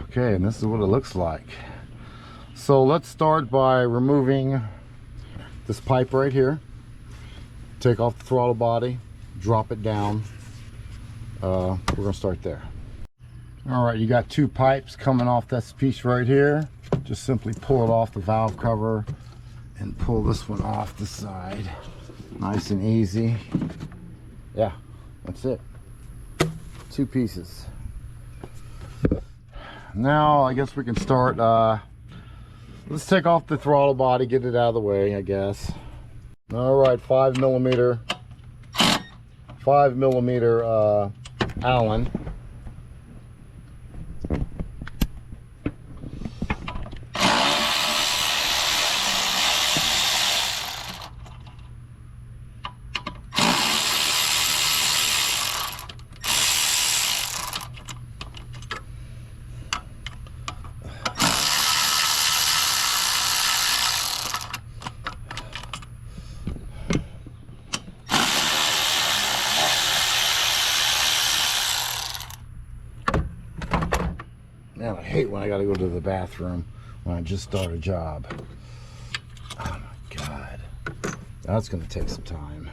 Okay, and this is what it looks like. So let's start by removing this pipe right here. Take off the throttle body, drop it down. We're gonna start there. All right, you got two pipes coming off this piece right here. Just simply pull it off the valve cover and pull this one off the side. Nice and easy. Yeah, that's it. Two pieces. Now I guess we can start. Let's take off the throttle body, get it out of the way, I guess. All right, 5mm Allen. Man, I hate when I gotta go to the bathroom when I just start a job. Oh my God. That's gonna take some time.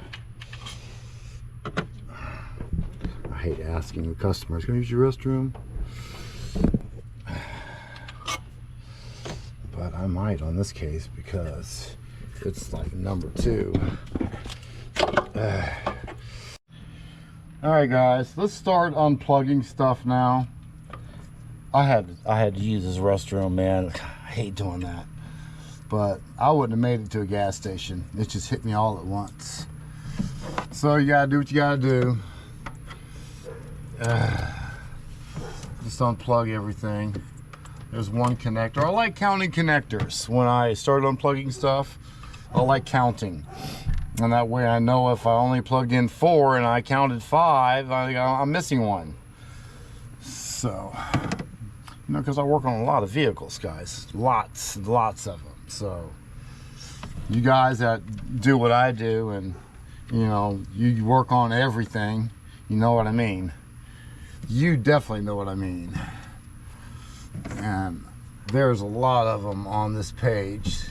I hate asking the customers, can I use your restroom? But I might on this case because it's like number 2. Alright guys, let's start unplugging stuff now. I had to use this restroom, man. I hate doing that. But I wouldn't have made it to a gas station. It just hit me all at once. So you gotta do what you gotta do. Just unplug everything. There's one connector. I like counting connectors. When I start unplugging stuff, I like counting. And that way I know if I only plugged in 4 and I counted 5, I'm missing one. So, you know, because I work on a lot of vehicles, guys. Lots of them. So, you guys that do what I do and, you know, you work on everything, you know what I mean. You definitely know what I mean. And there's a lot of them on this page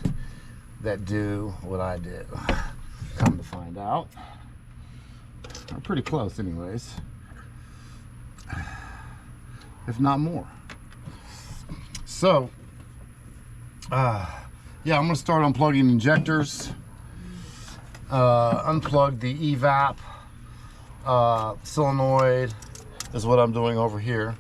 that do what I do. Come to find out. I'm pretty close anyways. If not more. So, yeah, I'm gonna start unplugging injectors. Unplug the evap solenoid is what I'm doing over here.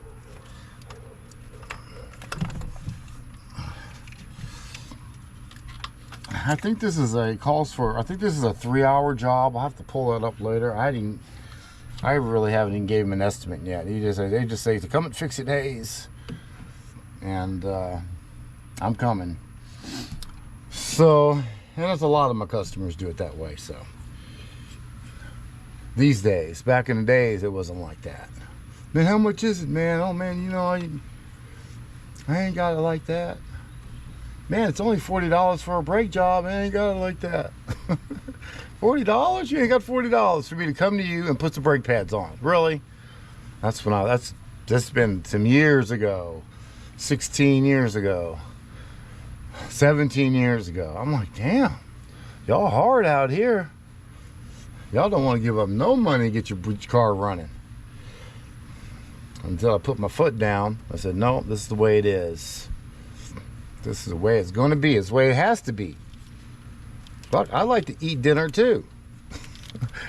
I think this is a 3-hour job. I'll have to pull that up later. I really haven't even gave him an estimate yet. They just say to come and fix it days. And I'm coming. So, and there's a lot of my customers do it that way. So these days, back in the days, it wasn't like that. Man, how much is it, man? Oh man, you know, I ain't got it like that. Man, it's only $40 for a brake job. I ain't got it like that. $40? You ain't got $40 for me to come to you and put the brake pads on. Really? That's been some years ago. 16 years ago. 17 years ago. I'm like, damn. Y'all hard out here. Y'all don't want to give up no money to get your car running. Until I put my foot down, I said, no, this is the way it is. This is the way it's going to be. It's the way it has to be. Fuck, I like to eat dinner too.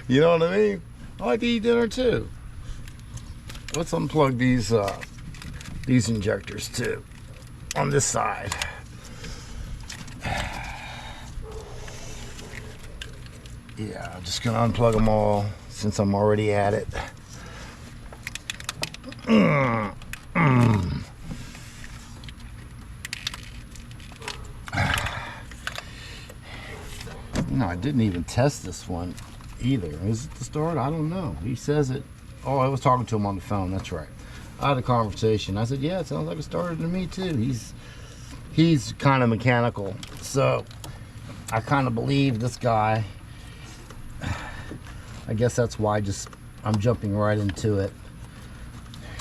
You know what I mean? I like to eat dinner too. Let's unplug these injectors too on this side. Yeah, I'm just gonna unplug them all since I'm already at it. You know, I didn't even test this one either. Is it the start? I don't know. He says it. Oh, I was talking to him on the phone. That's right. I had a conversation. I said, yeah, it sounds like it started to me too. He's kind of mechanical. So I kind of believe this guy. I guess that's why I'm jumping right into it.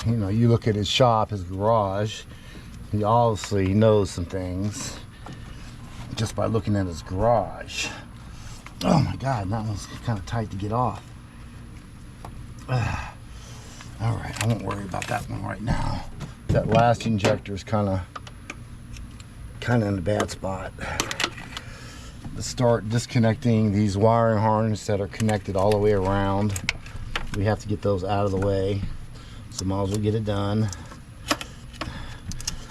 you know, you look at his shop, his garage, he obviously knows some things just by looking at his garage. Oh my God, that one's kind of tight to get off. All right, I won't worry about that one right now. That last injector is kind of in a bad spot. Let's start disconnecting these wiring harnesses that are connected all the way around. We have to get those out of the way, so might as well get it done.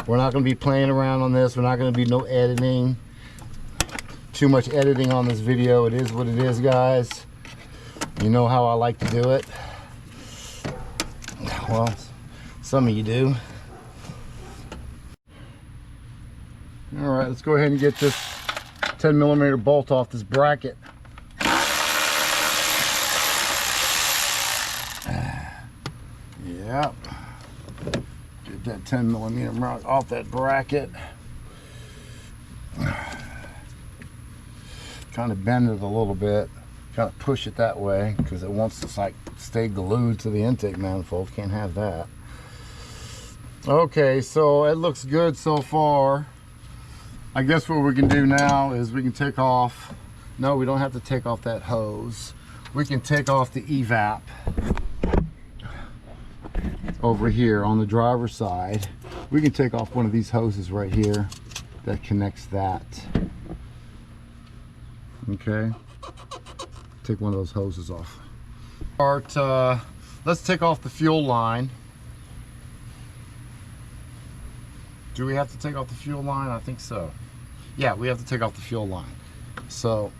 We're not going to be playing around on this. We're not going to be no editing. Too much editing on this video. It is what it is, guys. You know how I like to do it. Well, some of you do. All right, let's go ahead and get this 10mm bolt off this bracket. Yep. Get that 10mm mark off that bracket. Kind of bend it a little bit. Kind of push it that way because it wants to like stay glued to the intake manifold. Can't have that. Okay, so it looks good so far. I guess what we can do now is we can take off, no, we don't have to take off that hose. We can take off the evap over here on the driver's side. We can take off one of these hoses right here that connects that. Okay, take one of those hoses off. Let's take off the fuel line. Do we have to take off the fuel line? I think so. Yeah, we have to take off the fuel line. So,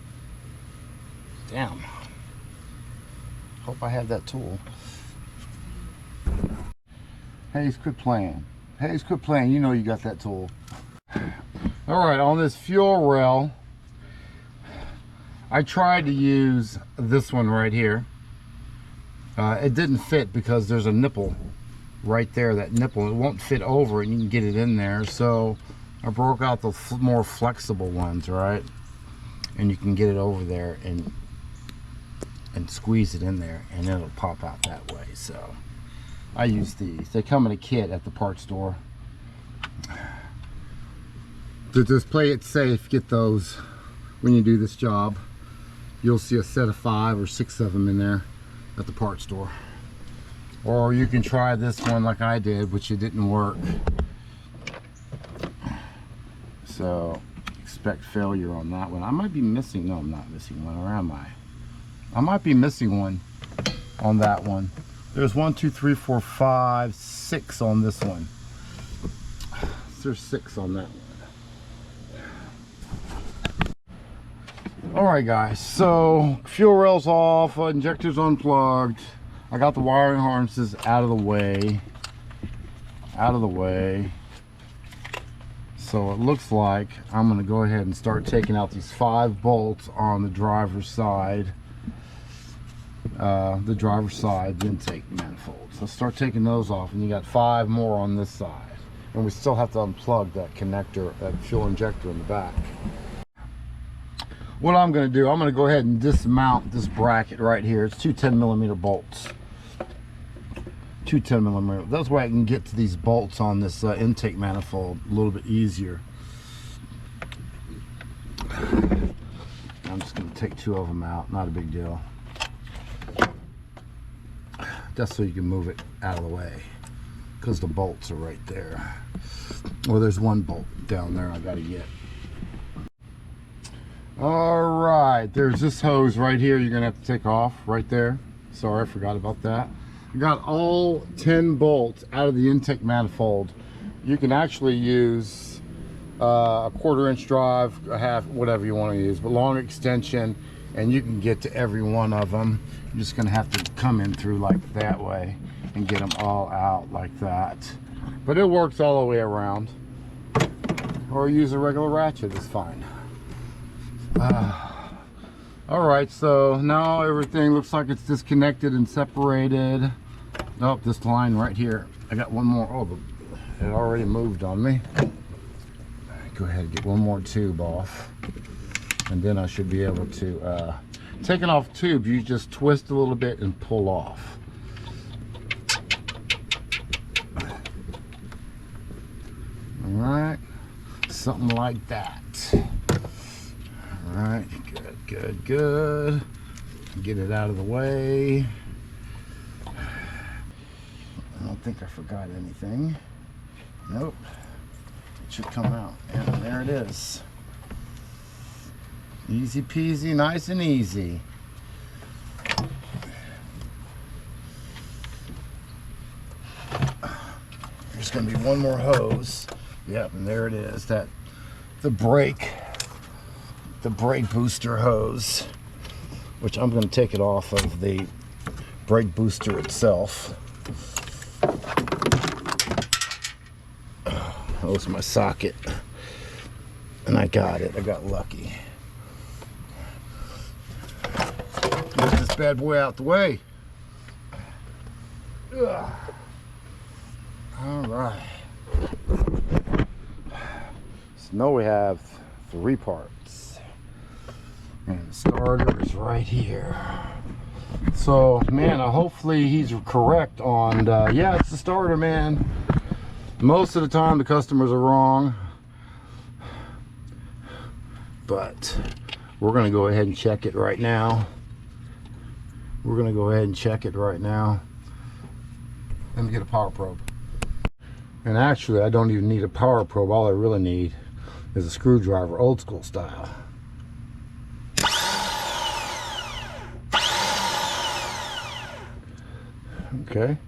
damn. Hope I have that tool. Hayes, quit playing. Hayes, quit playing. You know you got that tool. All right, on this fuel rail, I tried to use this one right here. It didn't fit because there's a nipple right there. That nipple, it won't fit over and you can get it in there. So I broke out the more flexible ones, right? And you can get it over there and squeeze it in there and it'll pop out that way. So I use these. They come in a kit at the parts store. To just play it safe, get those when you do this job. You'll see a set of 5 or 6 of them in there at the parts store. Or you can try this one like I did, which it didn't work. So expect failure on that one. I might be missing, no, I'm not missing one, or am I? I might be missing one on that one. There's 1, 2, 3, 4, 5, 6 on this one. There's 6 on that one. All right, guys, so fuel rail's off, injector's unplugged. I got the wiring harnesses out of the way. So it looks like I'm gonna go ahead and start taking out these 5 bolts on the driver's side. The intake manifolds. Let's start taking those off, and you got 5 more on this side. And we still have to unplug that connector, that fuel injector in the back. What I'm going to do, I'm going to go ahead and dismount this bracket right here. It's 2 10mm bolts. 2 10mm. That's why I can get to these bolts on this intake manifold a little bit easier. I'm just going to take 2 of them out. Not a big deal. Just so you can move it out of the way, because the bolts are right there. Well, there's 1 bolt down there I got to get. All right, there's this hose right here you're gonna have to take off right there. Sorry, I forgot about that. I got all 10 bolts out of the intake manifold. You can actually use a 1/4 inch drive, a half, whatever you want to use, but long extension, and you can get to every one of them. You're just gonna have to come in through like that way and get them all out like that. But it works all the way around. Or use a regular ratchet, it's fine. All right, so now everything looks like it's disconnected and separated. Oh, this line right here, I got 1 more. Oh, it already moved on me. Go ahead and get 1 more tube off, and then I should be able to taking off tube, you just twist a little bit and pull off. something like that. All right, good, good, good. Get it out of the way. I don't think I forgot anything. Nope. It should come out. And there it is. Easy peasy, nice and easy. There's going to be one more hose. Yep, and there it is. The brake booster hose, which I'm going to take it off of the brake booster itself. That was my socket, and I got it. I got lucky. Get this bad boy out the way. Ugh. All right. So now we have 3 parts, and the starter is right here. So, man, hopefully he's correct on. Yeah, it's the starter, man. Most of the time, the customers are wrong, but we're gonna go ahead and check it right now. Let me get a power probe. And actually, I don't even need a power probe. All I really need is a screwdriver, old school style. Okay.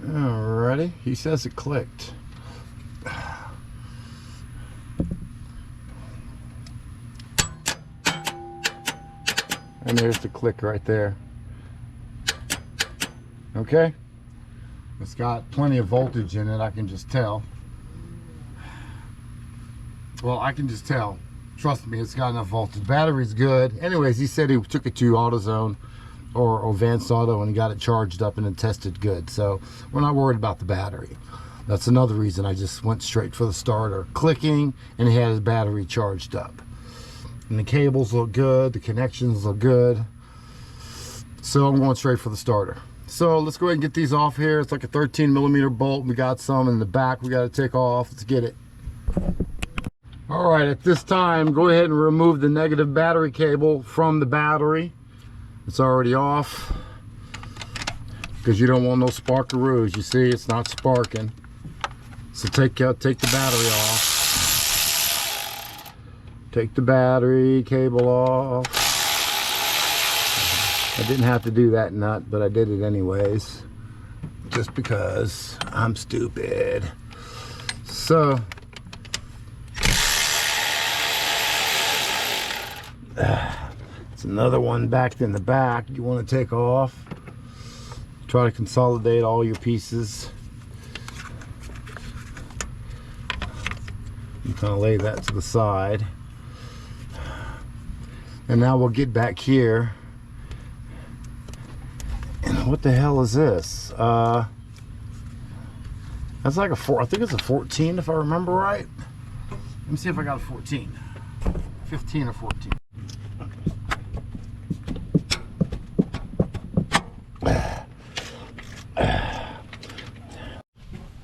Alrighty. He says it clicked. And there's the click right there. Okay. It's got plenty of voltage in it, I can just tell. Well, I can just tell. Trust me, it's got enough voltage. Battery's good. Anyways, he said he took it to AutoZone or Advanced Auto and he got it charged up and it tested good. So we're not worried about the battery. That's another reason I just went straight for the starter. Clicking, and he had his battery charged up. And the cables look good, the connections look good. So I'm going straight for the starter. So let's go ahead and get these off here. It's like a 13mm bolt. We got some in the back we got to take off. Let's get it. All right, at this time, go ahead and remove the negative battery cable from the battery. It's already off because you don't want no sparkaroos. You see, it's not sparking. So take the battery off. Take the battery cable off. I didn't have to do that nut, but I did it anyways, just because I'm stupid. So it's another one back in the back you want to take off. Try to consolidate all your pieces. You kind of lay that to the side. And now we'll get back here. And what the hell is this? That's like a 4, I think it's a 14 if I remember right. Let me see if I got a 14. 15 or 14.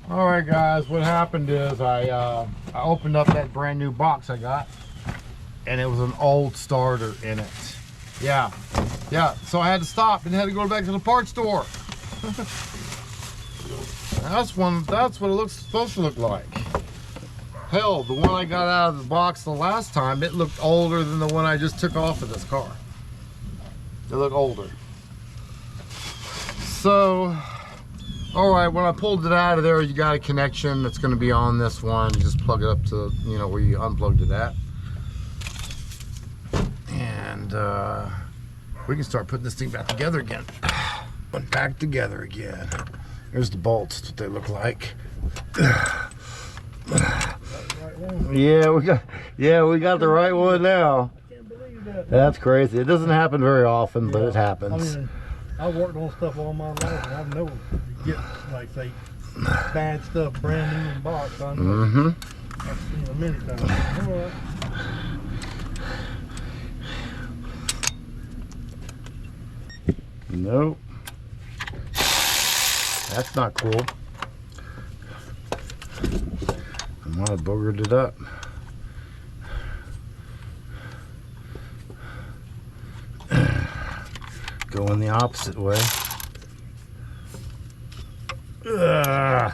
All right, guys, what happened is I opened up that brand new box I got, and it was an old starter in it. Yeah, so I had to stop and had to go back to the parts store. That's what it looks supposed to look like. Hell, the one I got out of the box the last time, it looked older than the one I just took off of this car. It looked older. So, all right, when I pulled it out of there, you got a connection that's going to be on this one. You just plug it up to, you know, where you unplugged it at. And we can start putting this thing back together again. Back together again. There's the bolts. That's what they look like. Yeah, we got the right one now. I can't believe that. That's crazy. It doesn't happen very often, but it happens. I mean, I've worked on stuff all my life, and I know you get, like, say, bad stuff brand new in box. I know. I've seen it many times. All right. Nope. That's not cool. Might have boogered it up. Going the opposite way. Ugh.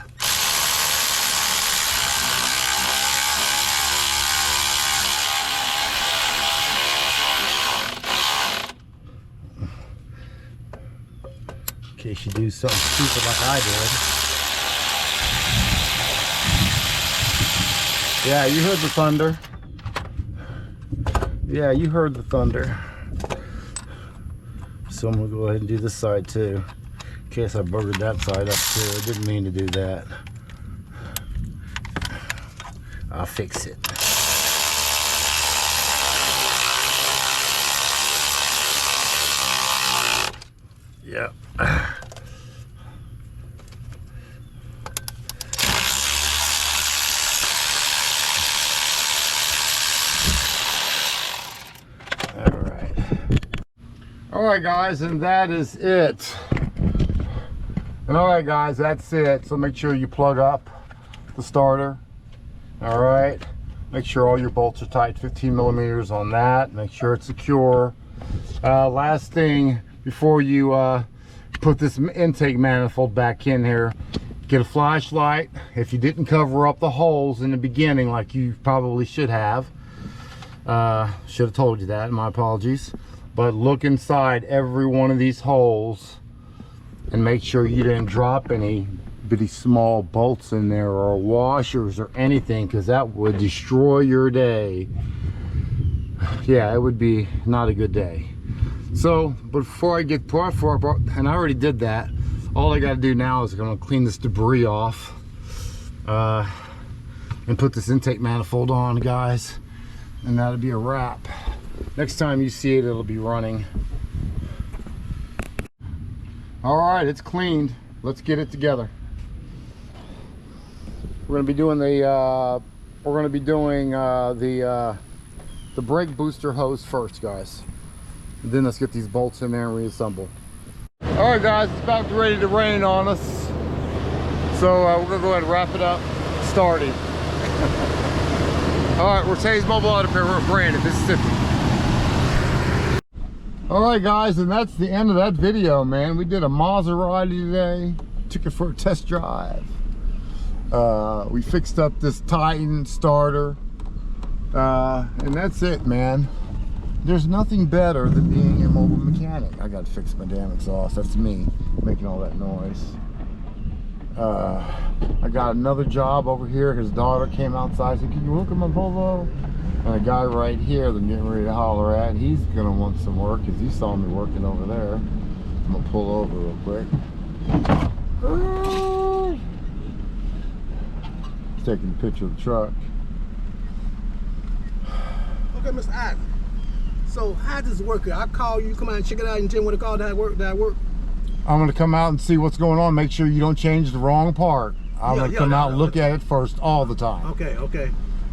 In case you do something stupid like I did. Yeah, you heard the thunder. Yeah, you heard the thunder. So I'm gonna go ahead and do this side too. In case I boogered that side up too. I didn't mean to do that. I'll fix it. Yep. Alright guys, and that is it. Alright guys, that's it. So make sure you plug up the starter. Alright. Make sure all your bolts are tight, 15 millimeters on that. Make sure it's secure. Last thing, before you put this intake manifold back in here, get a flashlight. If you didn't cover up the holes in the beginning like you probably should have, should have told you that, my apologies. But look inside every one of these holes and make sure you didn't drop any bitty small bolts in there or washers or anything, because that would destroy your day. Yeah, it would be not a good day. So before I get and I already did that, all I got to do now is I'm going to clean this debris off and put this intake manifold on, guys, and that'll be a wrap. Next time you see it, it'll be running. All right, it's cleaned. Let's get it together. We're going to be doing the the brake booster hose first, guys. And then let's get these bolts in there and reassemble. All right, guys, it's about ready to rain on us, so we're going to go ahead and wrap it up. Starting. All right, we're Taze Mobile Auto Repair. We're in Brandon, Mississippi. Alright guys, and that's the end of that video, man. We did a Maserati today. Took it for a test drive. We fixed up this Titan starter. And that's it, man. There's nothing better than being a mobile mechanic. I gotta fix my damn exhaust. That's me making all that noise. I got another job over here. His daughter came outside and said, "Can you look at my Volvo?" And a guy right here that I'm getting ready to holler at, he's gonna want some work because he saw me working over there. I'm gonna pull over real quick. Taking a picture of the truck. Okay, Mr. Adam. So how does this work? I call you, come out and check it out, and tell me what to call that work. I'm gonna come out and see what's going on. Make sure you don't change the wrong part. I'm gonna come out and look at it first all the time. Okay.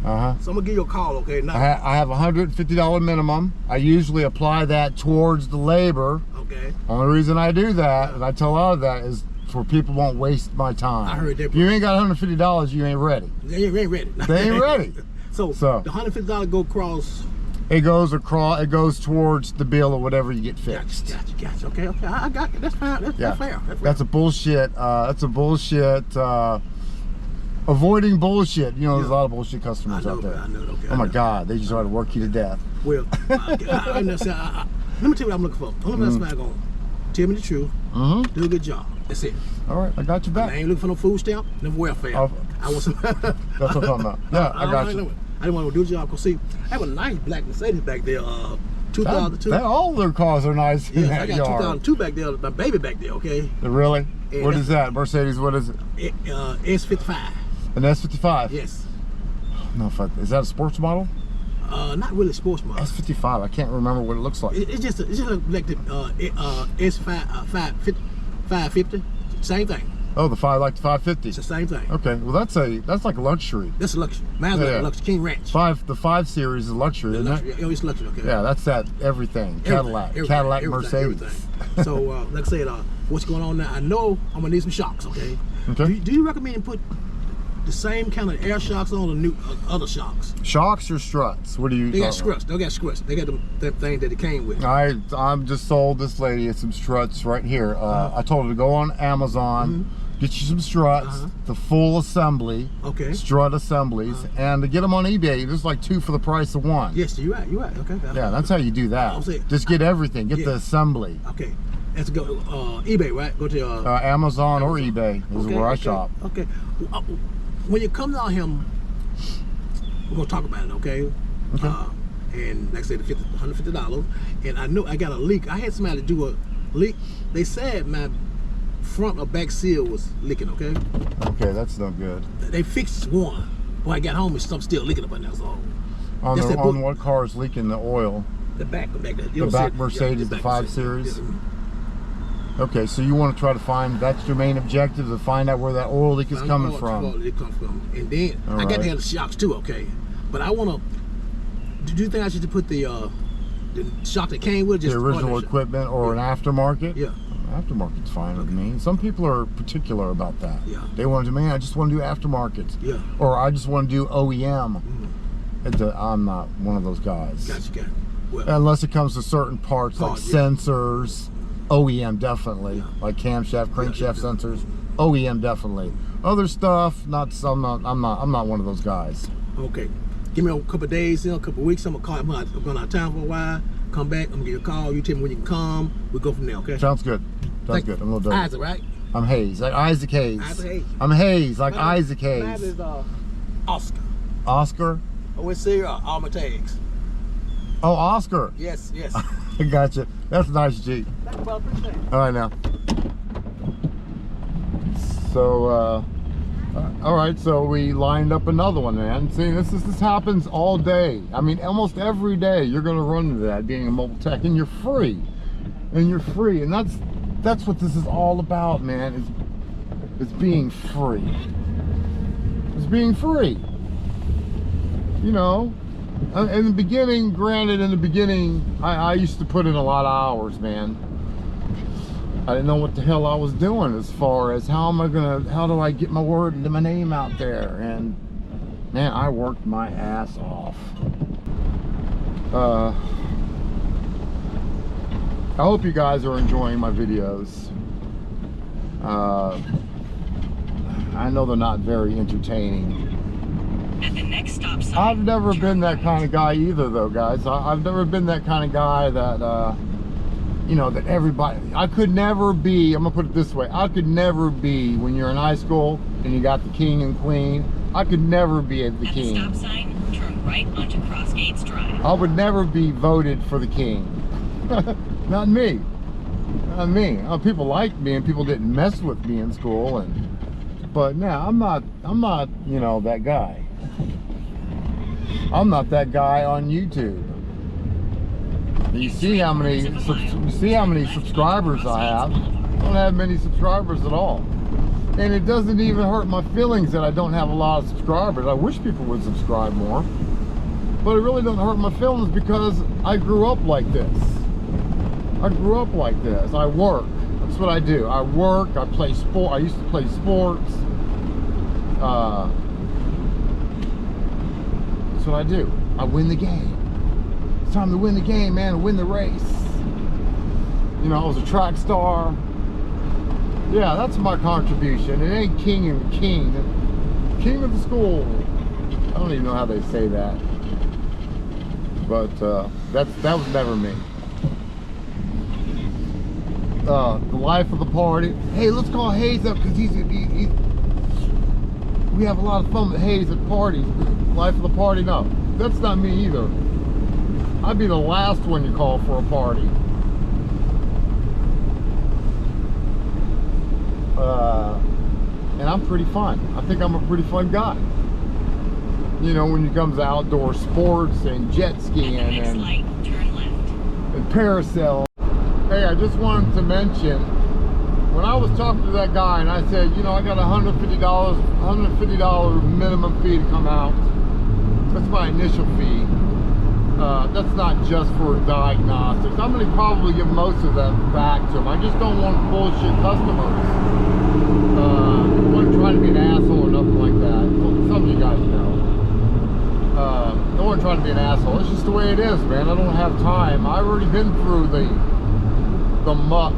So I'm gonna give you a call, okay? Now, I have $150 minimum. I usually apply that towards the labor. Okay. Only reason I do that, and I tell a lot of that, is for people won't waste my time. I heard that. If you ain't got $150, you ain't ready. They ain't ready. They ain't ready. So the $150 go across. It goes across. It goes towards the bill or whatever you get fixed. Gotcha. Okay. I got you. That's fine. That's fair. That's a bullshit. That's a bullshit. Avoiding bullshit. You know, there's a lot of bullshit customers out there. I know. Okay. Oh my God, they just try to work you to death. Well, let me tell you what I'm looking for. I'm looking for somebody tell me the truth. Do a good job. That's it. All right, I got you back. I ain't looking for no food stamp, no welfare. I want some. That's what I'm talking about. Yeah, I got you. I didn't want to do a job because see, I have a nice black Mercedes back there. 2002. All their cars are nice. Yeah, I got 2002 back there. My baby back there. Okay. Really? And what is that? Mercedes? What is it? S55. An S55? Yes. No, is that a sports model? Not really sports model. S55. I can't remember what it looks like. It's just like the S550. Same thing. Oh, the 550. It's the same thing. Okay. Well, that's like luxury. That's a luxury. Mine's like a luxury. King Ranch. The 5 Series is luxury, isn't it? It's luxury. Okay. Yeah, that's that everything. Cadillac, Mercedes. Everything. So, like I said, what's going on now? I know I'm gonna need some shocks. Okay. Okay. Do you recommend put the same kind of air shocks on the new other shocks. Shocks or struts? What do you? They got struts. They got struts. They got the thing that it came with. I'm just sold this lady some struts right here. I told her to go on Amazon, get you some struts, the full assembly, strut assemblies, and to get them on eBay, there's like 2 for the price of 1. Yes, you're right. You're right. Okay. Yeah, that's how you do that. Just get everything. Get the assembly. Okay. Let's go eBay, right? Go to Amazon or eBay is where I shop. Okay. When you come down here, we're gonna talk about it, okay? Okay. And like I said, the $150. And I know I got a leak. I had somebody do a leak. They said my front or back seal was leaking, okay? Okay, that's no good. They fixed one. When I got home, it's still leaking up in there. So on what car is leaking the oil? The back Mercedes, the 5 Series. Okay, so you want to try to find, that's your main objective, to find out where that oil leak is coming from. And then I got to have the shocks too, okay? But I want to, do you think I should put the shock that came with? Just the original equipment or an aftermarket? Yeah. Aftermarket's fine with me. Some people are particular about that. Yeah. They want to, man, I just want to do aftermarkets. Yeah. Or I just want to do OEM. I'm not one of those guys. Gotcha. Well, unless it comes to certain parts like sensors. OEM definitely, like camshaft, crankshaft sensors. OEM definitely. Other stuff, not. I'm not one of those guys. Okay, give me a couple of days, a couple of weeks. I'm gonna call. I'm going out of town for a while. Come back. I'm gonna give you a call. You tell me when you can come. We go from there. Okay. Sounds good. Sounds good. I'm a little dirty. Isaac, right? I'm Hayes, like Isaac Hayes. Isaac Hayes. I'm Hayes, like Isaac Hayes. That is Oscar. Oscar. We see all my tags. Oh, Oscar. Yes. I gotcha. That's a nice Jeep. Well, all right now. So, all right. So we lined up another one, man. See, this happens all day. I mean, almost every day you're going to run into that, being a mobile tech, and you're free, and that's what this is all about, man. It's being free. It's being free. You know. In the beginning, granted, I used to put in a lot of hours, man. I didn't know what the hell I was doing as far as how do I get my name out there? And man, I worked my ass off. I hope you guys are enjoying my videos. I know they're not very entertaining. At the next stop sign, I've never been that kind of guy either, though, guys. I've never been that kind of guy that, you know, that everybody, I could never be, I'm gonna put it this way, I could never be, when you're in high school and you got the king and queen, I could never be the king. At the stop sign, turn right onto Crossgates Drive. I would never be voted for the king. Not me. Not me. People liked me and people didn't mess with me in school, but no, I'm not, you know, that guy. I'm not that guy on YouTube. You see how many subscribers I have. I don't have many subscribers at all. And it doesn't even hurt my feelings that I don't have a lot of subscribers. I wish people would subscribe more. But it really doesn't hurt my feelings because I grew up like this. I grew up like this. I work. That's what I do. I work, I play sport. I used to play sports. That's what I do. I win the game. It's time to win the game, man, win the race. You know, I was a track star. Yeah, that's my contribution. It ain't king of the school. I don't even know how they say that. But that was never me. The life of the party. Hey, let's call Hayes up because we have a lot of fun with Hayes at parties. Life of the party, no. That's not me either. I'd be the last one you call for a party. And I'm pretty fun. I think I'm a pretty fun guy. You know, when it comes to outdoor sports and jet skiing and parasail. Hey, I just wanted to mention, when I was talking to that guy and I said, you know, I got $150 minimum fee to come out. That's my initial fee. That's not just for diagnostics. I'm going to probably give most of that back to them. I just don't want bullshit customers. I wasn't trying to be an asshole or nothing like that. an asshole. It's just the way it is, man. I don't have time. I've already been through the muck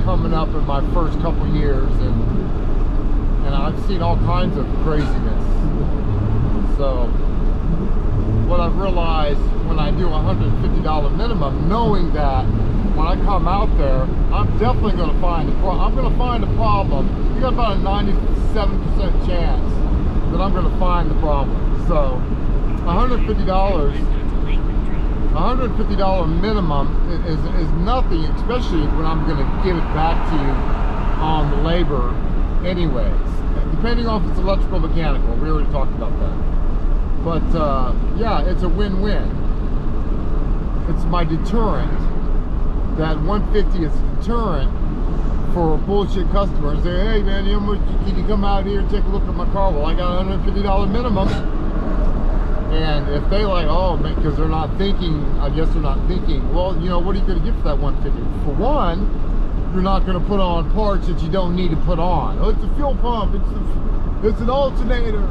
coming up in my first couple years, and I've seen all kinds of craziness. So what I've realized when I do $150 minimum, knowing that when I come out there, I'm definitely going to find a problem. You got about a 97% chance that I'm going to find the problem. So $150 minimum is nothing, especially when I'm going to give it back to you on the labor anyways, depending on if it's electrical or mechanical. We already talked about that. But yeah, it's a win-win. It's my deterrent. That 150 is a deterrent for bullshit customers. Say, hey man, can you come out here and take a look at my car? Well, I got a $150 minimum. And if they like, oh, because they're not thinking, I guess they're not thinking, well, you know, what are you going to get for that 150? For one, you're not going to put on parts that you don't need to put on. Oh, it's a fuel pump, it's an alternator.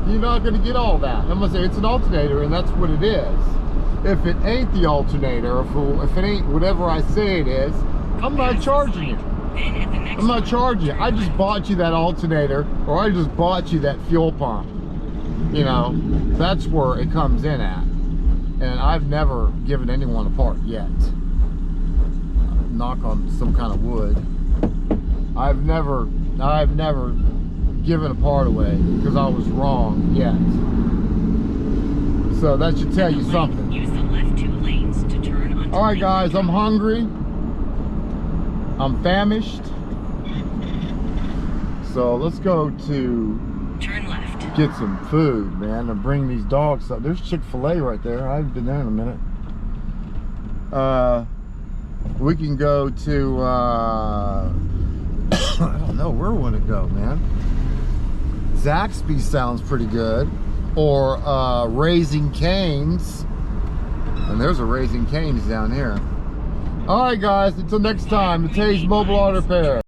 You're not going to get all that. I'm going to say it's an alternator, and that's what it is. If it ain't the alternator, if it ain't whatever I say it is, I'm not charging you. I'm not charging you. I just bought you that alternator, or I just bought you that fuel pump. You know, that's where it comes in at. And I've never given anyone a part yet. Knock on some kind of wood. I've never given a part away because I was wrong yet. So that should tell you something. Use the left 2 lanes to turn onto All right, guys, I'm hungry. I'm famished. So let's go to turn left. Get some food, man, and bring these dogs up. There's Chick-fil-A right there. I haven't been there in a minute. We can go to I don't know, where we want to go, man. Zaxby sounds pretty good, or Raising Cane's, and there's a Raising Cane's down here. All right, guys, until next time, the Taze Mobile Auto Repair.